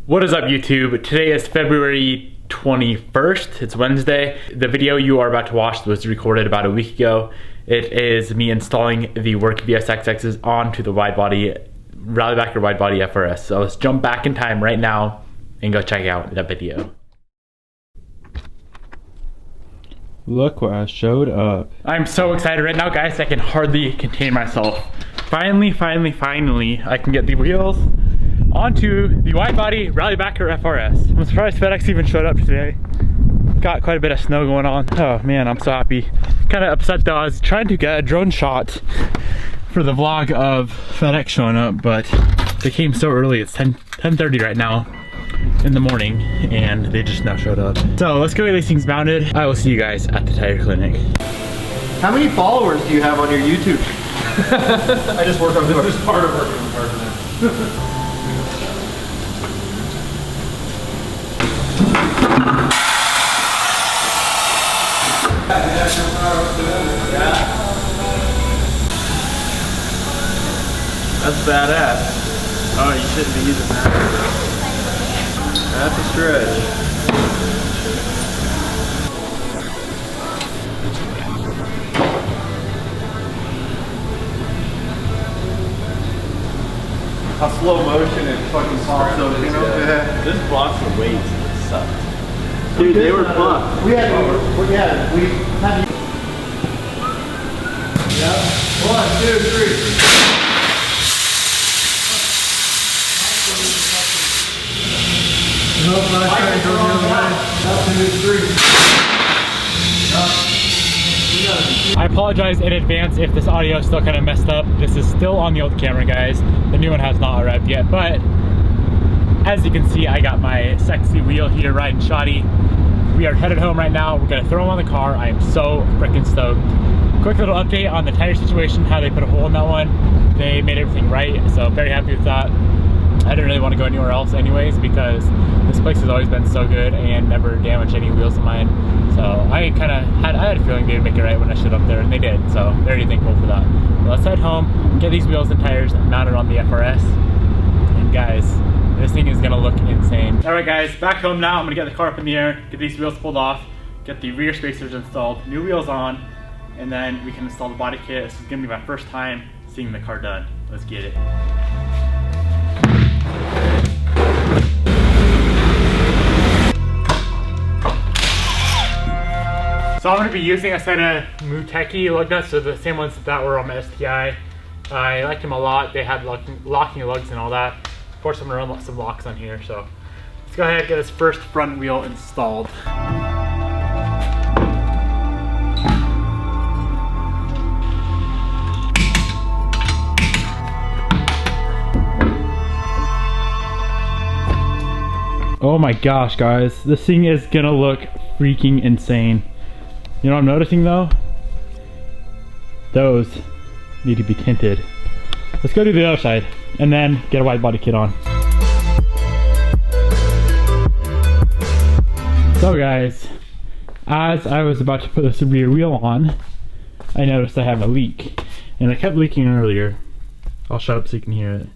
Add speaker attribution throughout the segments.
Speaker 1: What is up, YouTube? Today is February 21st. It's Wednesday. The video you are about to watch was recorded about a week ago. It is me installing the Work VSXXs onto the wide body, Rallybacker wide body FRS. So let's jump back in time right now and go check out that video.
Speaker 2: Look what I showed up.
Speaker 1: I'm so excited right now, guys. I can hardly contain myself. Finally, I can get the wheels onto the wide body Rallybacker FRS. I'm surprised FedEx even showed up today. Got quite a bit of snow going on. Oh man, I'm so happy. Kind of upset though. I was trying to get a drone shot for the vlog of FedEx showing up, but they came so early. It's 10:30 right now in the morning, and they just now showed up. So let's go get these things mounted. I will see you guys at the tire clinic.
Speaker 3: How many followers do you have on your YouTube?
Speaker 4: I just work on this. Is part of working on cars now.
Speaker 3: That's badass. Oh, you shouldn't be using that. That's a stretch. How slow motion it fucking pops over, you know? Yeah.
Speaker 4: This blocks the weights. It sucked.
Speaker 3: Dude, they were fun. We had yeah. 1, 2, 3. Nope, not trying to go the other way. 1, 2, 3.
Speaker 1: I apologize in advance if this audio is still kind of messed up. This is still on the old camera, guys. The new one has not arrived yet, but as you can see, I got my sexy wheel here riding shoddy. We are headed home right now. We're gonna throw them on the car. I am so freaking stoked. Quick little update on the tire situation, how they put a hole in that one. They made everything right, so very happy with that. I didn't really want to go anywhere else anyways because this place has always been so good and never damaged any wheels of mine. So I had a feeling they would make it right when I showed up there, and they did. So very thankful for that. But let's head home, get these wheels and tires mounted on the FRS. And guys, this thing is gonna look insane. All right guys, back home now. I'm gonna get the car up in the air, get these wheels pulled off, get the rear spacers installed, new wheels on, and then we can install the body kit. This is gonna be my first time seeing the car done. Let's get it. So I'm going to be using a set of Muteki lug nuts, so the same ones that were on my STI. I liked them a lot. They had locking lugs and all that. Of course, I'm going to run some locks on here. So let's go ahead and get this first front wheel installed. Oh my gosh, guys, this thing is gonna look freaking insane. You know what I'm noticing though? Those need to be tinted. Let's go to the other side and then get a wide body kit on. So guys, as I was about to put this rear wheel on, I noticed I have a leak. And it kept leaking earlier. I'll shut up so you can hear it.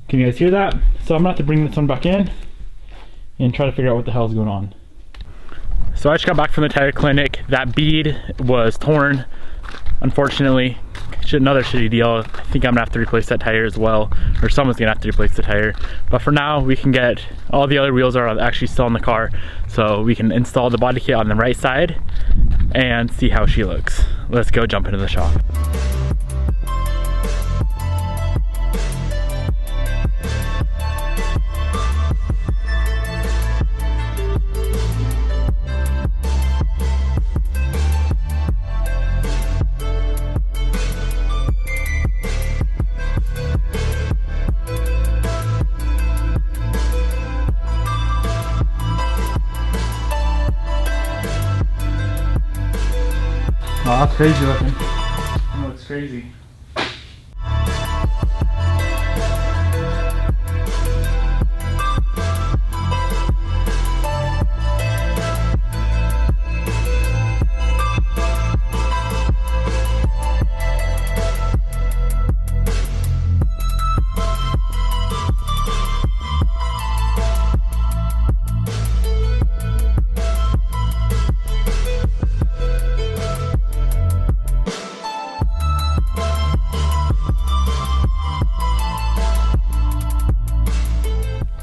Speaker 1: Can you guys hear that? So I'm gonna have to bring this one back in and try to figure out what the hell is going on. So I just got back from the tire clinic. That bead was torn, unfortunately. Another shitty deal. I think I'm gonna have to replace that tire as well, or someone's gonna have to replace the tire. But for now, we can get, all the other wheels are actually still in the car, so we can install the body kit on the right side and see how she looks. Let's go jump into the shop. Oh, that's crazy looking. That looks crazy.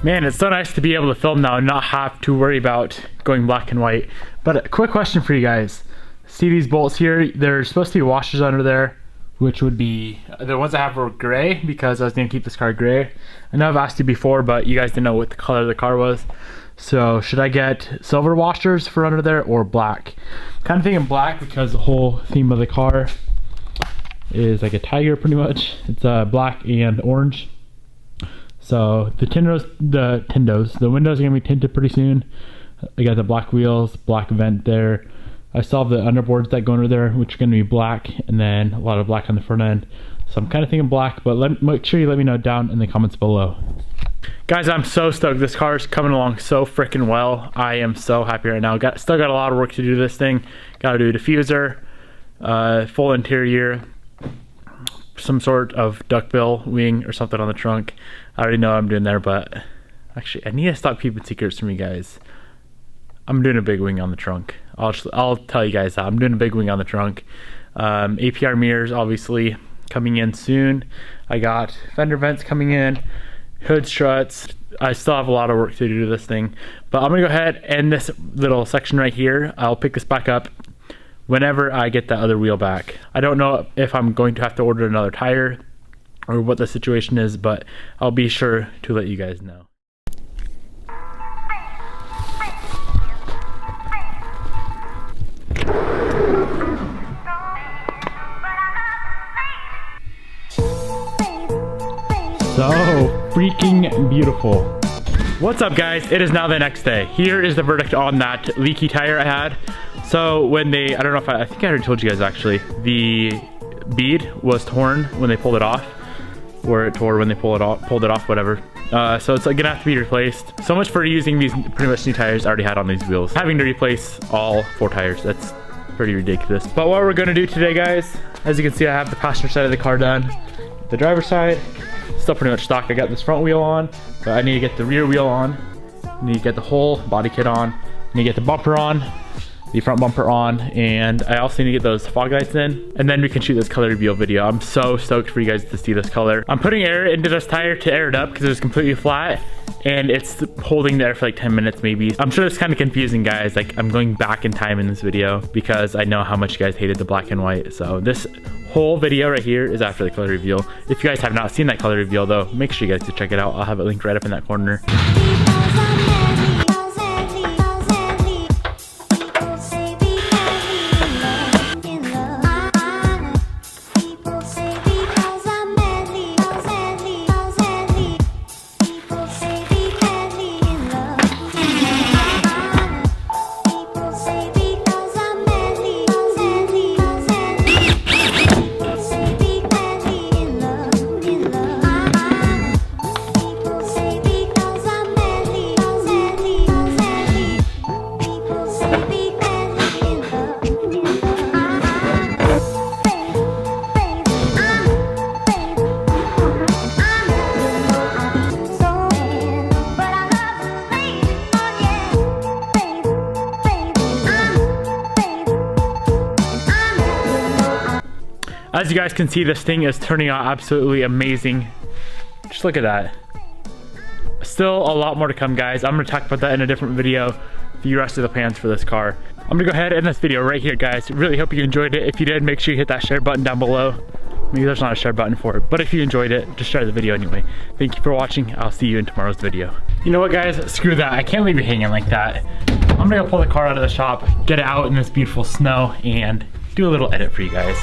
Speaker 1: Man, it's so nice to be able to film now and not have to worry about going black and white. But a quick question for you guys. See these bolts here? There's supposed to be washers under there, which would be the ones I have were gray because I was gonna keep this car gray. I know I've asked you before, but you guys didn't know what the color of the car was. So should I get silver washers for under there or black? Kind of thinking black because the whole theme of the car is like a tiger pretty much. It's black and orange. So the windows are gonna be tinted pretty soon. I got the black wheels, black vent there. I still have the underboards that go under there, which are gonna be black, and then a lot of black on the front end. So I'm kind of thinking black, but make sure you let me know down in the comments below. Guys, I'm so stoked. This car is coming along so freaking well. I am so happy right now. Still got a lot of work to do to this thing. Got to do a diffuser, full interior, some sort of duckbill wing or something on the trunk. I already know what I'm doing there, but actually I need to stop keeping secrets from you guys. I'm doing a big wing on the trunk. I'll tell you guys that. I'm doing a big wing on the trunk. APR mirrors obviously coming in soon. I got fender vents coming in, hood struts. I still have a lot of work to do to this thing, but I'm gonna go ahead and this little section right here, I'll pick this back up whenever I get that other wheel back. I don't know if I'm going to have to order another tire or what the situation is, but I'll be sure to let you guys know. So freaking beautiful. What's up guys? It is now the next day. Here is the verdict on that leaky tire I had. So when I don't know if I think I already told you guys actually, the bead was torn when they pulled it off, or it tore when they pulled it off, whatever. So it's gonna have to be replaced. So much for using these pretty much new tires I already had on these wheels. Having to replace all 4 tires, that's pretty ridiculous. But what we're gonna do today guys, as you can see I have the passenger side of the car done. The driver's side, still pretty much stock. I got this front wheel on, but I need to get the rear wheel on. I need to get the whole body kit on. I need to get the bumper on, the front bumper on, and I also need to get those fog lights in, and then we can shoot this color reveal video. I'm so stoked for you guys to see this color. I'm putting air into this tire to air it up because it's completely flat, and it's holding there for like 10 minutes maybe. I'm sure it's kind of confusing guys, like I'm going back in time in this video because I know how much you guys hated the black and white. So this whole video right here is after the color reveal. If you guys have not seen that color reveal though, make sure you guys go check it out. I'll have it linked right up in that corner. As you guys can see, this thing is turning out absolutely amazing. Just look at that. Still a lot more to come guys. I'm gonna talk about that in a different video, the rest of the plans for this car. I'm gonna go ahead and end this video right here guys. Really hope you enjoyed it. If you did, make sure you hit that share button down below. Maybe there's not a share button for it, but if you enjoyed it, just share the video anyway. Thank you for watching. I'll see you in tomorrow's video. You know what guys, screw that. I can't leave you hanging like that. I'm gonna go pull the car out of the shop, get it out in this beautiful snow, and do a little edit for you guys.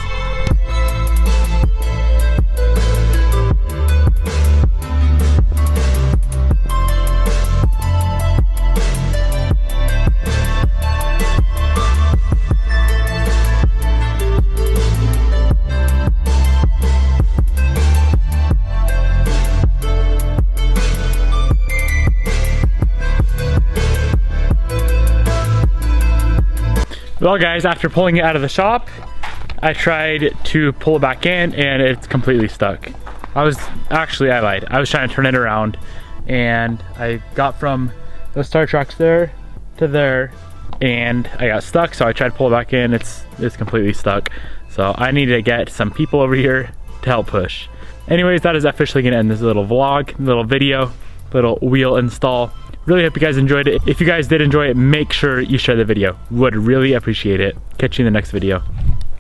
Speaker 1: Well guys, after pulling it out of the shop, I tried to pull it back in and it's completely stuck. I lied. I was trying to turn it around and I got from those tire tracks there to there and I got stuck, so I tried to pull it back in. It's completely stuck. So I need to get some people over here to help push. Anyways, that is officially gonna end this little vlog, little video. little wheel install. Really hope you guys enjoyed it. If you guys did enjoy it, make sure you share the video. Would really appreciate it. Catch you in the next video.